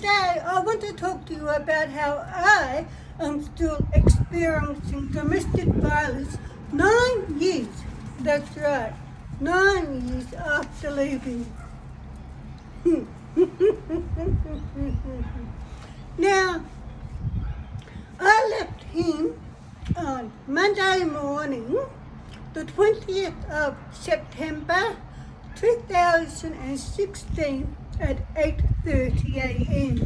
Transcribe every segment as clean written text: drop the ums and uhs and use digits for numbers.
today I want to talk to you about how I am still experiencing domestic violence 9 years, that's right, 9 years after leaving. Now, I left him on Monday morning, the 20th of September 2016 at 8:30 a.m.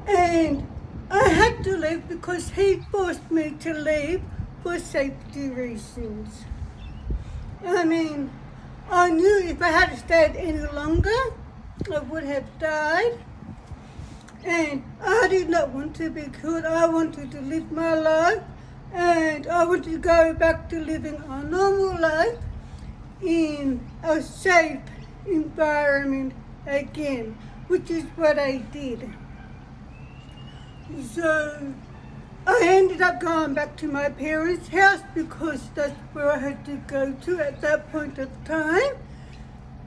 And I had to leave because he forced me to leave for safety reasons. I mean, I knew if I had stayed any longer, I would have died. And I did not want to be killed. I wanted to live my life, and I wanted to go back to living a normal life in a safe environment again, which is what I did. So I ended up going back to my parents' house because that's where I had to go to at that point of time.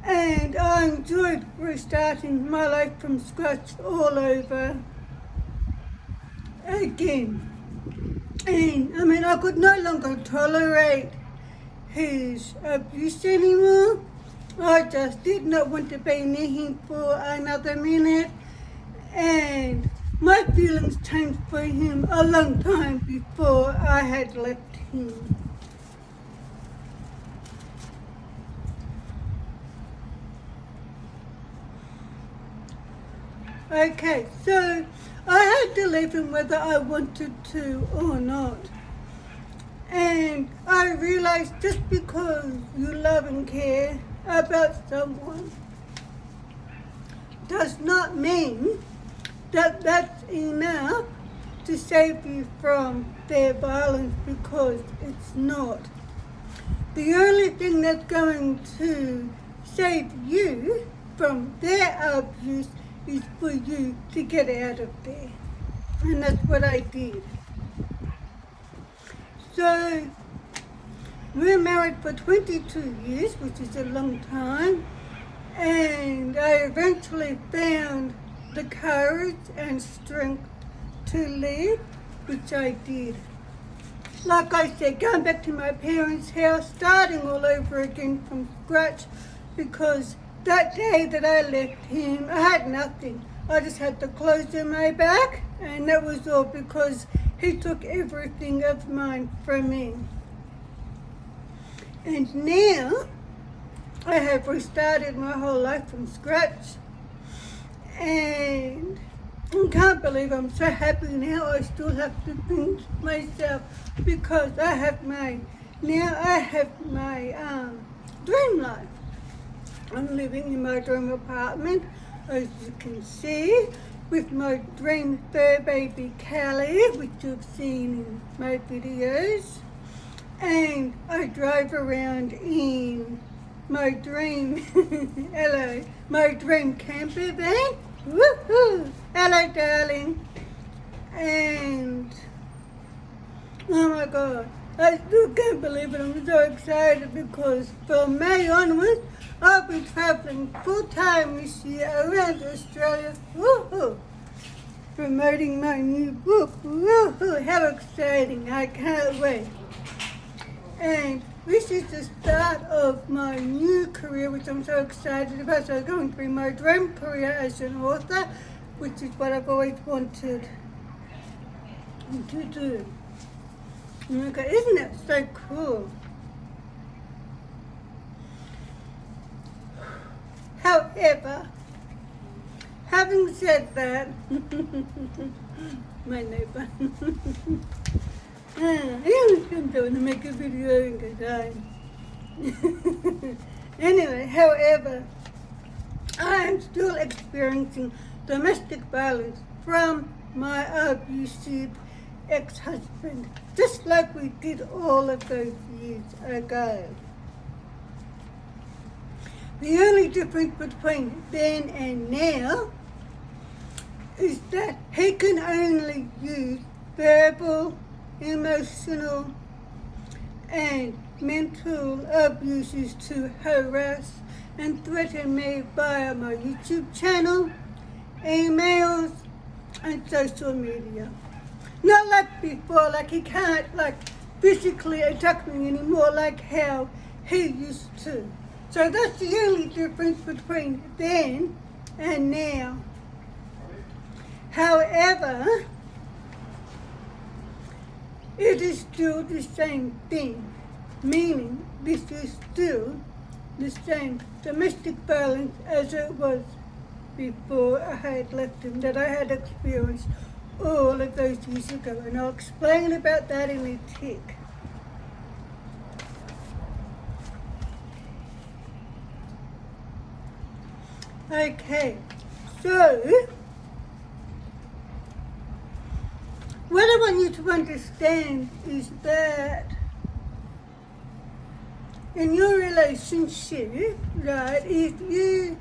And I enjoyed restarting my life from scratch all over again. And I mean, I could no longer tolerate his abuse anymore. I just did not want to be near him for another minute. And my feelings changed for him a long time before I had left him. Okay, so I had to leave him whether I wanted to or not. And I realized just because you love and care about someone does not mean that that's enough to save you from their violence, because it's not. The only thing that's going to save you from their abuse is for you to get out of there. And that's what I did. So, we were married for 22 years, which is a long time. And I eventually found the courage and strength to leave, which I did. Like I said, going back to my parents' house, starting all over again from scratch, because that day that I left him, I had nothing. I just had the clothes in my back, and that was all, because he took everything of mine from me. And now, I have restarted my whole life from scratch. And I can't believe I'm so happy now. I still have to pinch myself because I have my dream life. I'm living in my dream apartment, as you can see, with my dream fur baby Callie, which you've seen in my videos. And I drive around in my dream, my dream camper van. Woohoo! Hello, darling. And oh my God, I still can't believe it. I'm so excited because from May onwards, I'll be traveling full-time this year around Australia. Woohoo! Promoting my new book. Woohoo! How exciting! I can't wait. And this is the start of my new career, which I'm so excited about. So it's going to be my dream career as an author, which is what I've always wanted to do. Okay, isn't that so cool? However, having said that, my neighbor, I'm going to make a video in good time. Anyway, however, I am still experiencing domestic violence from my abusive ex-husband, just like we did all of those years ago. The only difference between then and now is that he can only use verbal, emotional, and mental abuses to harass and threaten me via my YouTube channel, emails, and social media. Not like before, like he can't like physically attack me anymore like how he used to. So that's the only difference between then and now. However, it is still the same thing, meaning this is still the same domestic violence as it was before I had left him, that I had experienced all of those years ago. And I'll explain about that in a tick. Okay, so what I want you to understand is that in your relationship, right, if you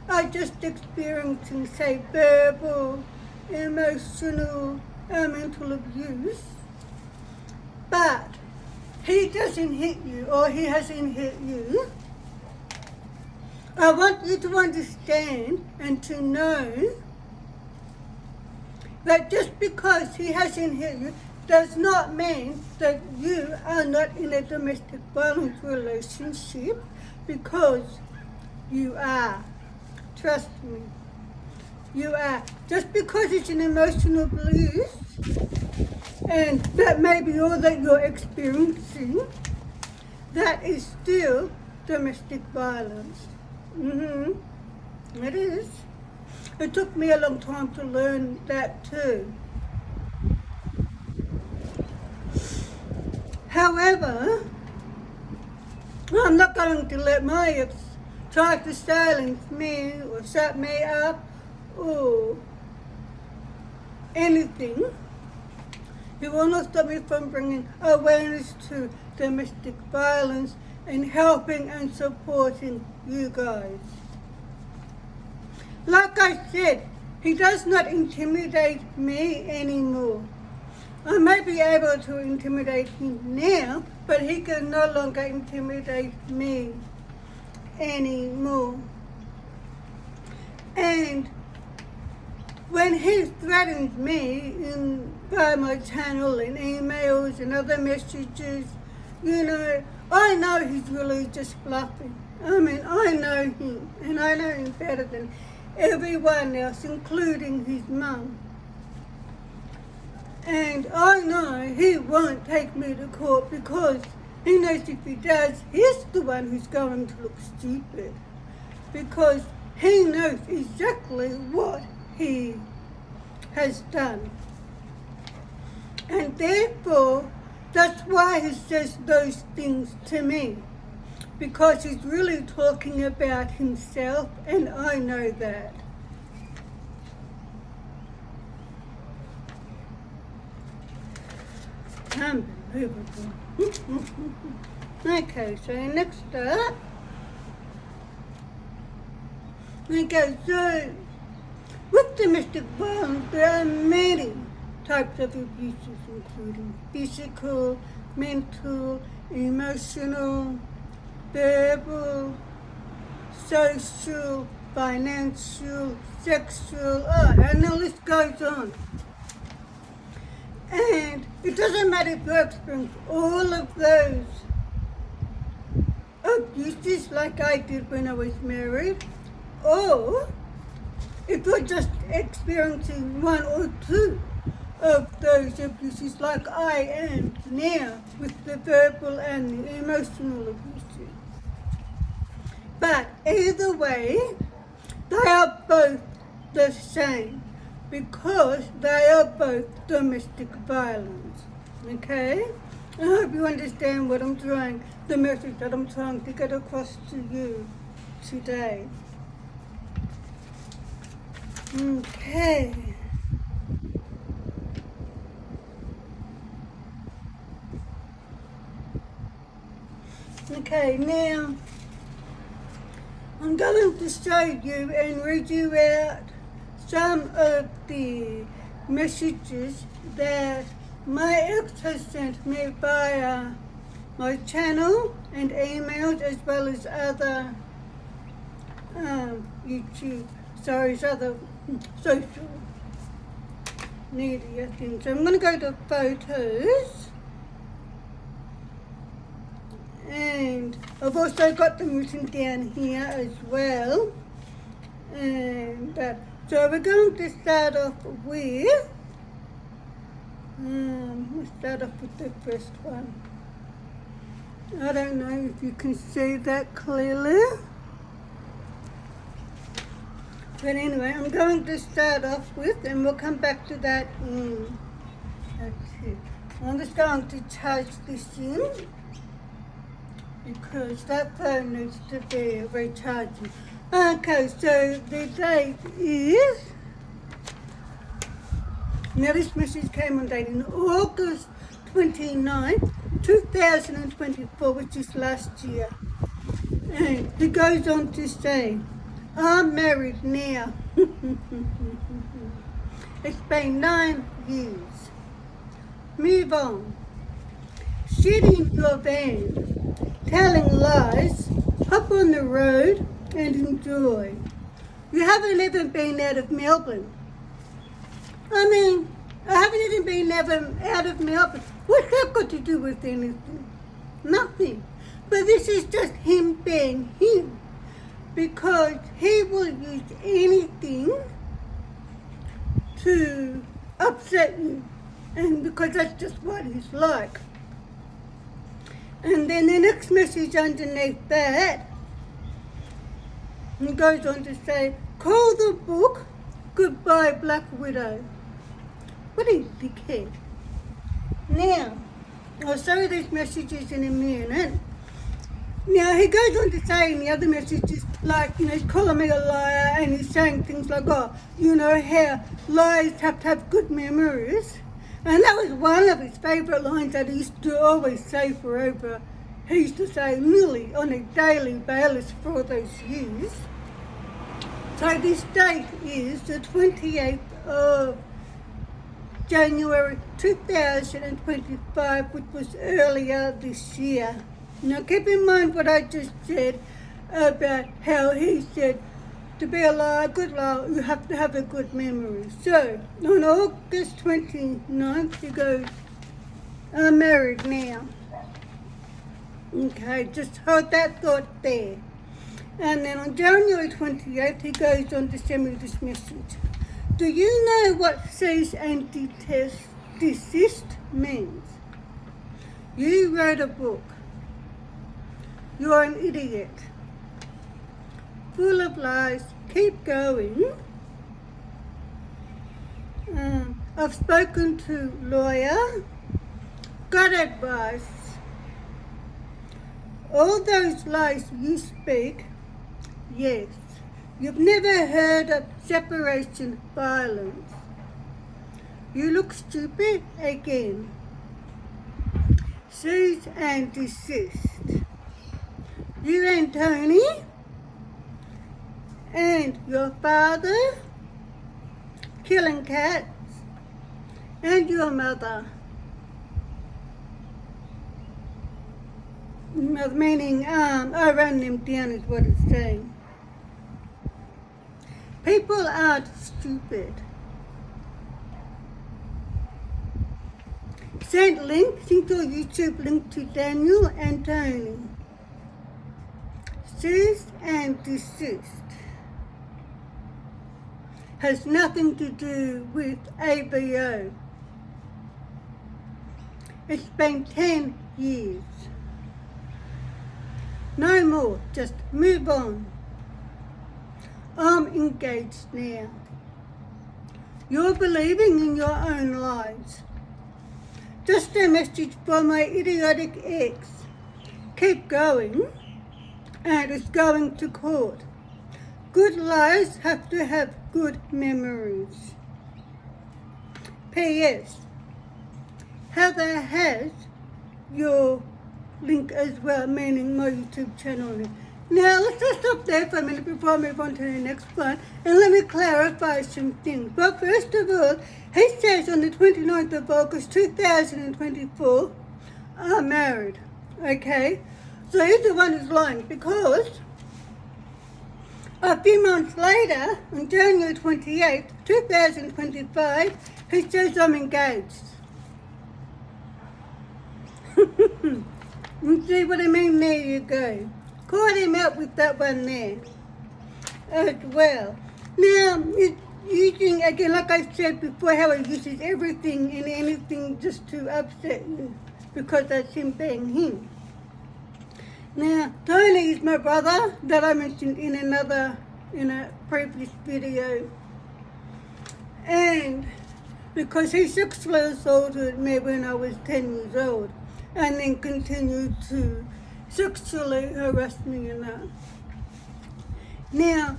are just experiencing, say, verbal, emotional, mental abuse, but he doesn't hit you or he hasn't hit you, I want you to understand and to know that just because he hasn't hit you does not mean that you are not in a domestic violence relationship, because you are. Trust me, you are. Just because it's an emotional abuse and that may be all that you're experiencing, that is still domestic violence. It is. It took me a long time to learn that too. However, I'm not going to let my ex try to silence me or shut me up or anything. It will not stop me from bringing awareness to domestic violence and helping and supporting you guys. Like I said, he does not intimidate me anymore. I may be able to intimidate him now, but he can no longer intimidate me anymore. And when he threatens me by my channel and emails and other messages, I know he's really just bluffing. I mean, I know him, and I know him better than everyone else, including his mum. And I know he won't take me to court because he knows if he does, he's the one who's going to look stupid. Because he knows exactly what he has done. And therefore, that's why he says those things to me. Because he's really talking about himself, and I know that. Unbelievable. Okay, so next up, okay, so with domestic violence, there are many types of abuses, including physical, mental, emotional, verbal, social, financial, sexual, and the list goes on. And it doesn't matter if you experience all of those abuses like I did when I was married, or if you're just experiencing one or two of those abuses like I am now with the verbal and the emotional abuses. But either way, they are both the same because they are both domestic violence. Okay? I hope you understand the message that I'm trying to get across to you today. Okay. Okay, now I'm going to show you and read you out some of the messages that my ex has sent me via my channel and emails, as well as other other social media thing. So I'm going to go to photos, and I've also got them written down here as well. And so we're going to start off with, we'll start off with the first one. I don't know if you can see that clearly. But anyway, I'm going to start off with, and we'll come back to that in, let's see. I'm just going to charge this in, because that phone needs to be recharging. Okay, so the date is, now this message came on date in August 29th, 2024, which is last year. And it goes on to say, I'm married now. It's been 9 years. Move on. Sit in your van, telling lies, hop on the road and enjoy. You haven't even been out of Melbourne. I mean, I haven't even been out of Melbourne. What's that got to do with anything? Nothing. But this is just him being him. Because he will use anything to upset you. And because that's just what he's like. And then the next message underneath that, he goes on to say, call the book Goodbye Black Widow. What a dickhead. Now, I'll show you these messages in a minute. Now, he goes on to say in the other messages, like, he's calling me a liar, and he's saying things like, how liars have to have good memories. And that was one of his favourite lines that he used to always say forever. He used to say nearly on a daily basis for all those years. So this date is the 28th of January 2025, which was earlier this year. Now keep in mind what I just said about how he said to be a liar, good liar, you have to have a good memory. So on August 29th, he goes, I'm married now. Okay, just hold that thought there. And then on January 28th, he goes on to send me this message. Do you know what cease and desist means? You wrote a book. You're an idiot. Full of lies. Keep going. I've spoken to lawyer. Got advice. All those lies you speak, yes. You've never heard of separation violence. You look stupid again. Cease and desist. You and Tony and your father killing cats and your mother. Meaning, I run them down is what it's saying. People aren't stupid. Send your YouTube link to Daniel and Tony. Cease and desist. Has nothing to do with ABO. It's been 10 years. No more, just move on. I'm engaged now. You're believing in your own lies. Just a message for my idiotic ex. Keep going, and it's going to court. Good lies have to have good memories. P.S. Heather has your link as well, meaning my YouTube channel link. Now, let's just stop there for a minute before I move on to the next one, and let me clarify some things. But first of all, he says on the 29th of August 2024, I'm married, okay? So he's the one who's lying, because A few months later, on January 28th, 2025, he says I'm engaged. You see what I mean? There you go. Caught him out with that one there as well. Now, it's using, again, like I said before, how he uses everything and anything just to upset you because that's him being him. Now, Tony is my brother that I mentioned in a previous video. And because he sexually assaulted me when I was 10 years old and then continued to sexually harass me and that. Now,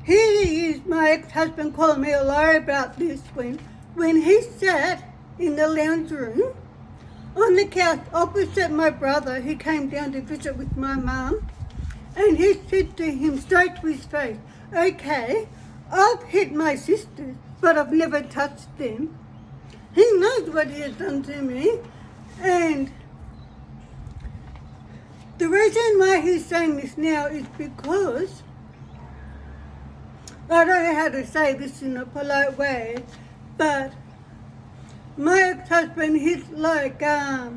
here he is, my ex-husband calling me a liar about this when he sat in the lounge room on the couch opposite my brother. He came down to visit with my mum, and he said to him straight to his face, okay, I've hit my sisters, but I've never touched them. He knows what he has done to me, and the reason why he's saying this now is because I don't know how to say this in a polite way, but my ex-husband, he's like, I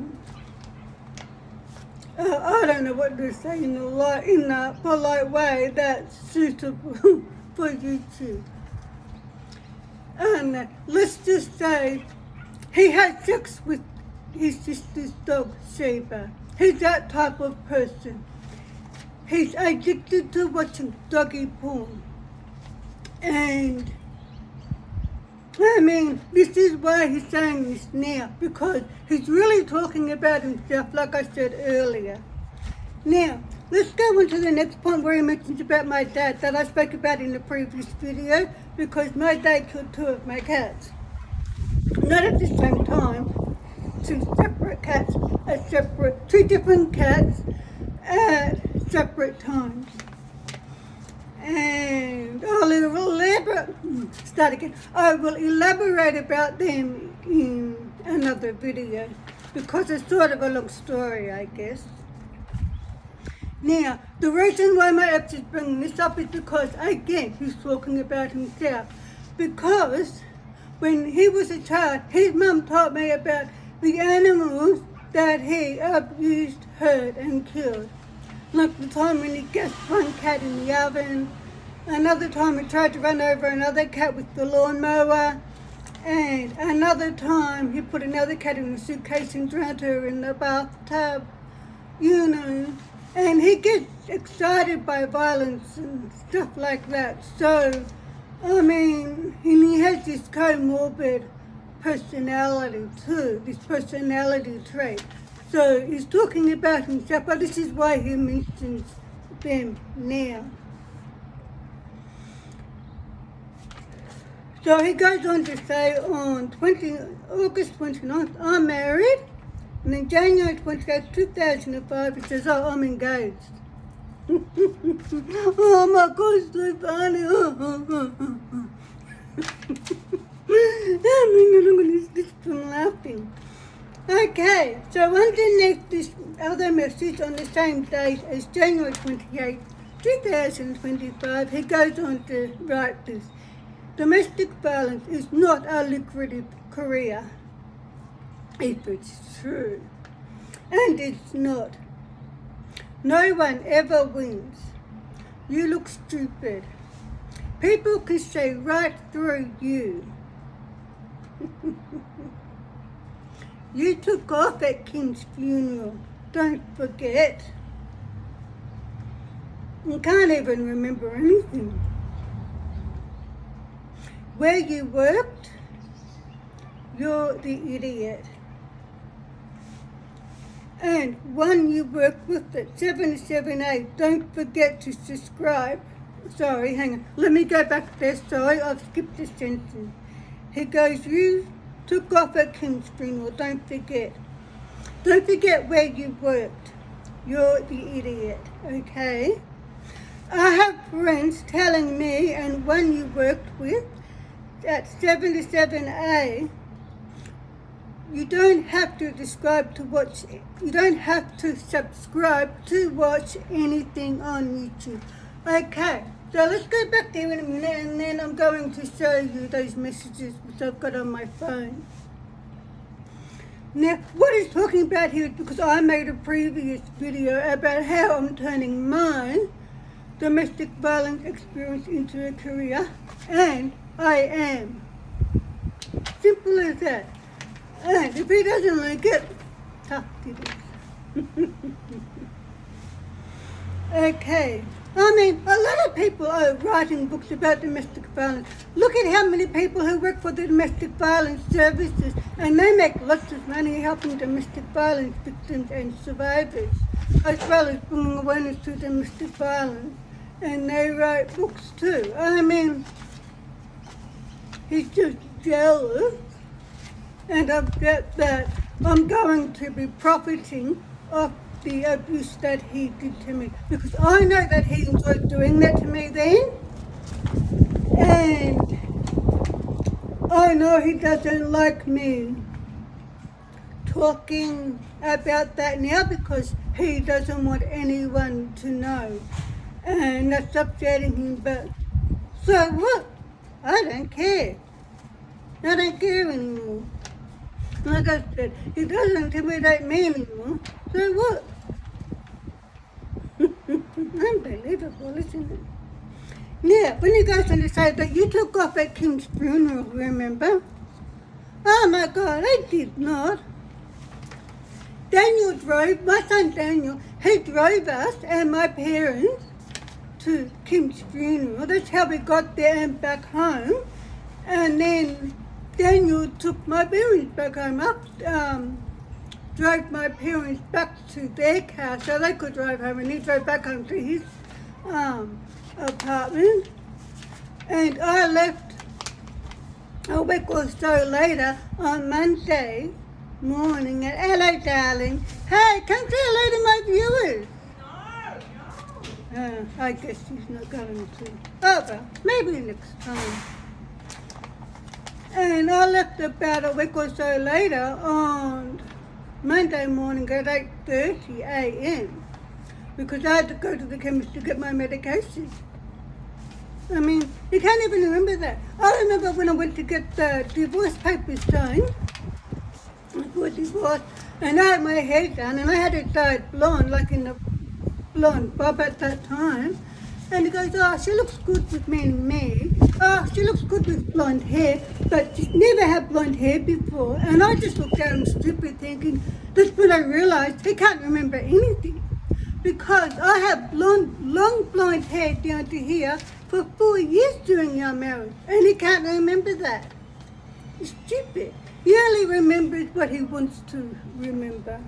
don't know what to say in a polite way that's suitable for YouTube. And let's just say he had sex with his sister's dog, Sheba. He's that type of person. He's addicted to watching doggy porn. And I mean, this is why he's saying this now, because he's really talking about himself, like I said earlier. Now, let's go on to the next point where he mentions about my dad that I spoke about in the previous video, because my dad killed 2 of my cats. Not at the same time, 2 separate cats, 2 different cats at separate times. And I will elaborate about them in another video because it's sort of a long story, I guess. Now, the reason why my ex is bringing this up is because, again, he's talking about himself. Because when he was a child, his mum taught me about the animals that he abused, hurt, and killed. Like the time when he gassed one cat in the oven, another time he tried to run over another cat with the lawnmower, and another time he put another cat in a suitcase and drowned her in the bathtub, you know. And he gets excited by violence and stuff like that. So, I mean, and he has this comorbid personality too, this personality trait. So he's talking about himself, but this is why he mentions them now. So he goes on to say on August 29th, I'm married. And then January 28th, 2005, he says, oh, I'm engaged. Oh my God, so funny. I'm going to stop from laughing. Okay, so underneath this other message on the same date as January 28th, 2025, he goes on to write this. Domestic violence is not a lucrative career, if it's true. And it's not. No one ever wins. You look stupid. People can see right through you. You took off at Kim's funeral, don't forget. You can't even remember anything. Where you worked, you're the idiot. And one you work with at 778, don't forget to subscribe. Sorry, hang on. Let me go back there. Sorry, I've skipped a sentence. He goes, you took off at Kim's funeral, don't forget. Don't forget where you worked. You're the idiot, okay? I have friends telling me, and one you worked with at 77A, you don't have to subscribe to watch anything on YouTube. Okay, So let's go back there in a minute, and then I'm going to show you those messages which I've got on my phone. Now, what he's talking about here is because I made a previous video about how I'm turning my domestic violence experience into a career, and I am. Simple as that. And if he doesn't like it, tough it is. Okay. I mean, a lot of people are writing books about domestic violence. Look at how many people who work for the domestic violence services, and they make lots of money helping domestic violence victims and survivors, as well as bringing awareness to domestic violence. And they write books too. I mean, he's just jealous and upset that I'm going to be profiting off the abuse that he did to me, because I know that he enjoyed doing that to me then, and I know he doesn't like me talking about that now because he doesn't want anyone to know, and that's upsetting him. But so what? I don't care. I don't care anymore. Like I said, he doesn't intimidate me anymore. So what? Unbelievable, isn't it? Yeah, when he goes on to say that you took off at Kim's funeral, remember? Oh my God, I did not. Daniel drove, my son Daniel, he drove us and my parents to Kim's funeral. That's how we got there and back home. And then Daniel took my parents back home drove my parents back to their car so they could drive home, and he drove back home to his apartment. And I left a week or so later on Monday morning. And hello, darling. Hey, come say hello to my viewers. No. I guess she's not going to. Oh, well, maybe next time. And I left about a week or so later on Monday morning at 8:30 a.m. because I had to go to the chemist to get my medication. I mean, you can't even remember that. I remember when I went to get the divorce papers signed for divorce, and I had my hair done, and I had it dyed blonde, like in the blonde bob at that time. And he goes, oh, she looks good with me. Oh, she looks good with blonde hair, but she's never had blonde hair before. And I just looked at him stupid thinking, that's when I realized he can't remember anything. Because I had long blonde hair down to here for 4 years during our marriage. And he can't remember that. He's stupid. He only remembers what he wants to remember.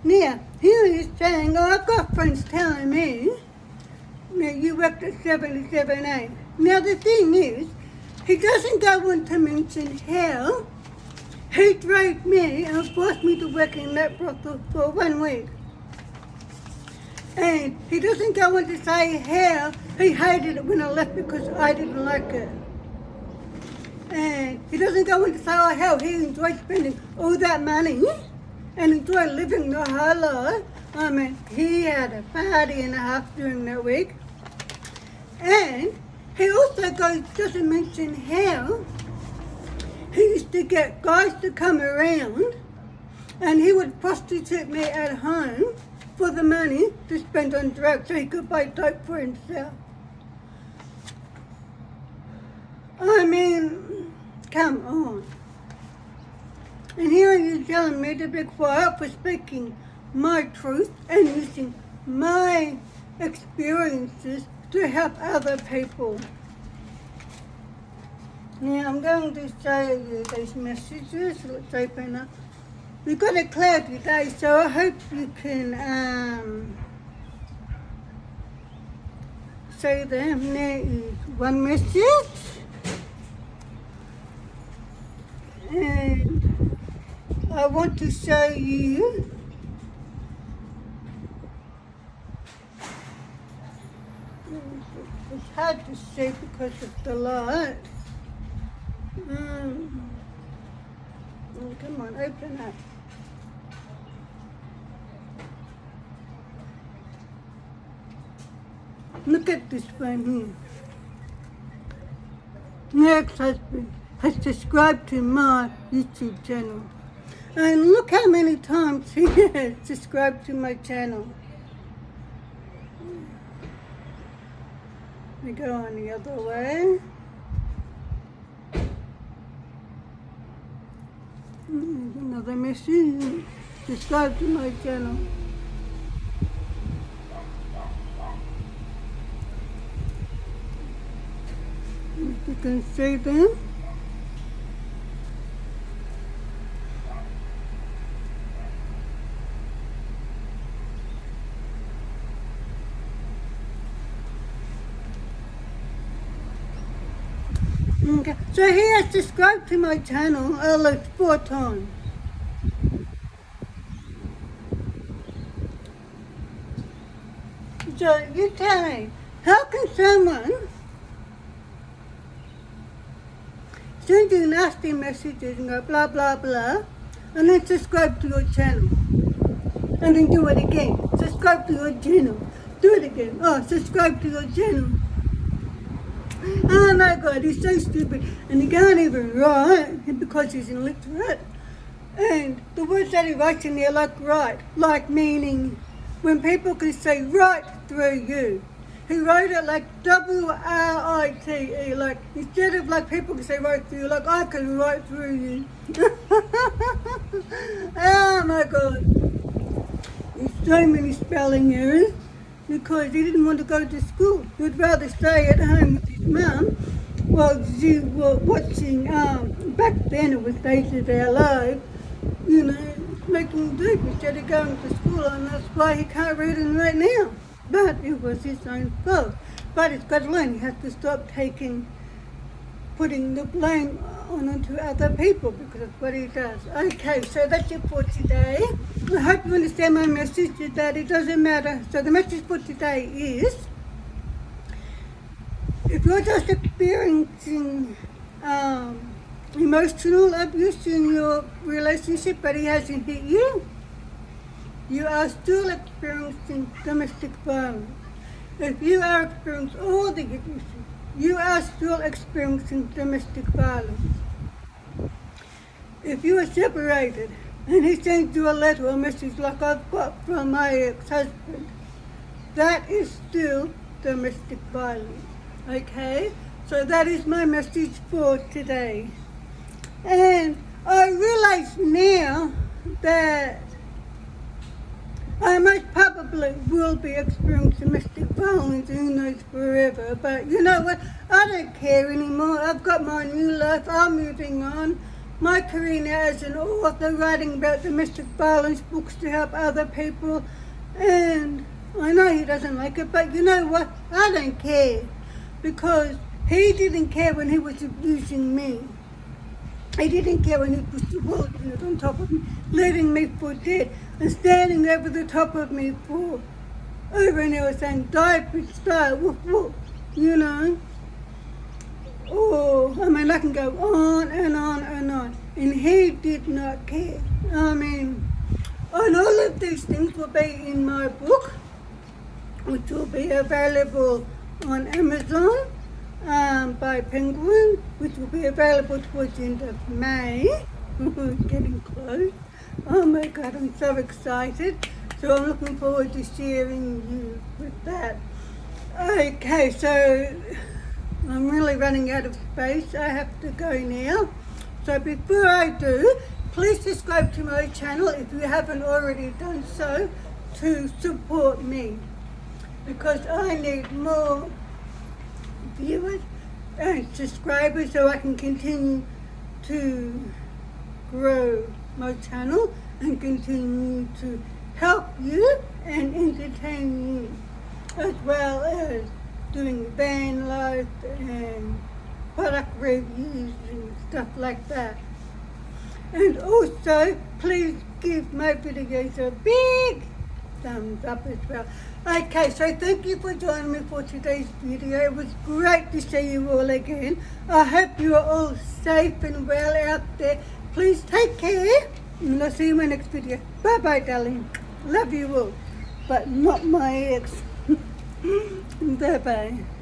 Now, here he is saying, oh, I've got friends telling me, you worked at 77A. Now, the thing is, he doesn't go on to mention how he drove me and forced me to work in that brothel for 1 week. And he doesn't go on to say how he hated it when I left because I didn't like it. And he doesn't go on to say how he enjoyed spending all that money and enjoy living the high life. I mean, he had a party and a half during that week. And he also doesn't mention how he used to get guys to come around and he would prostitute me at home for the money to spend on drugs so he could buy dope for himself. I mean, come on. And here you're telling me to be quiet for speaking my truth and using my experiences to help other people. Now I'm going to show you these messages. Let's open up. We've got a cloudy day, so I hope you can see them. There is one message. And I want to show you it's hard to see because of the light. Oh, come on, open up. Look at this one here. My ex-husband has subscribed to my YouTube channel. And look how many times he has subscribed to my channel. We go on the other way. Another message. Subscribe to my channel. You can see them. Okay, so he has subscribed to my channel at least 4 times. So you tell me, how can someone send you nasty messages and go blah blah blah and then subscribe to your channel and then do it again, subscribe to your channel, do it again, oh subscribe to your channel. Oh my God, he's so stupid and he can't even write because he's illiterate. And the words that he writes in there like right, like meaning when people can say right through you. He wrote it like W-R-I-T-E, like instead of like people can say right through you, like I can write through you. Oh my God. There's so many spelling errors because he didn't want to go to school. He would rather stay at home with his mum while she was watching, back then it was Days of Our Lives, you know, making do instead of going to school, and that's why he can't read and write now. But it was his own fault. But he's got to learn. He has to stop putting the blame onto other people because that's what he does. Okay, so that's it for today. I hope you understand my message that it doesn't matter. So the message for today is, if you're just experiencing emotional abuse in your relationship but he hasn't hit you, you are still experiencing domestic violence. If you are experiencing all the abuse, you are still experiencing domestic violence. If you are separated and he sends you a letter or message like I've got from my ex-husband, that is still domestic violence. Okay? So that is my message for today. And I realize now that I most probably will be experiencing domestic violence, who knows, forever. But you know what? I don't care anymore. I've got my new life. I'm moving on. My career now as an author, writing about domestic violence books to help other people. And I know he doesn't like it, but you know what? I don't care. Because he didn't care when he was abusing me. He didn't care when he pushed the world on top of me, leaving me for dead, and standing over the top of me for over and over saying, die, bitch, die, woof, woof, you know. Oh, I mean, I can go on and on and on. And he did not care. I mean, and all of these things will be in my book, which will be available on Amazon by Penguin, which will be available towards the end of May. Getting close. Oh my God, I'm so excited. So I'm looking forward to sharing you with that. Okay, so I'm really running out of space. I have to go now. So before I do, please subscribe to my channel if you haven't already done so to support me, because I need more viewers and subscribers so I can continue to grow my channel and continue to help you and entertain you, as well as doing van life and product reviews and stuff like that. And also, please give my videos a big thumbs up as well. Okay, so thank you for joining me for today's video. It was great to see you all again. I hope you are all safe and well out there. Please take care, and I'll see you in my next video. Bye-bye, darling. Love you all, but not my ex. Debbie.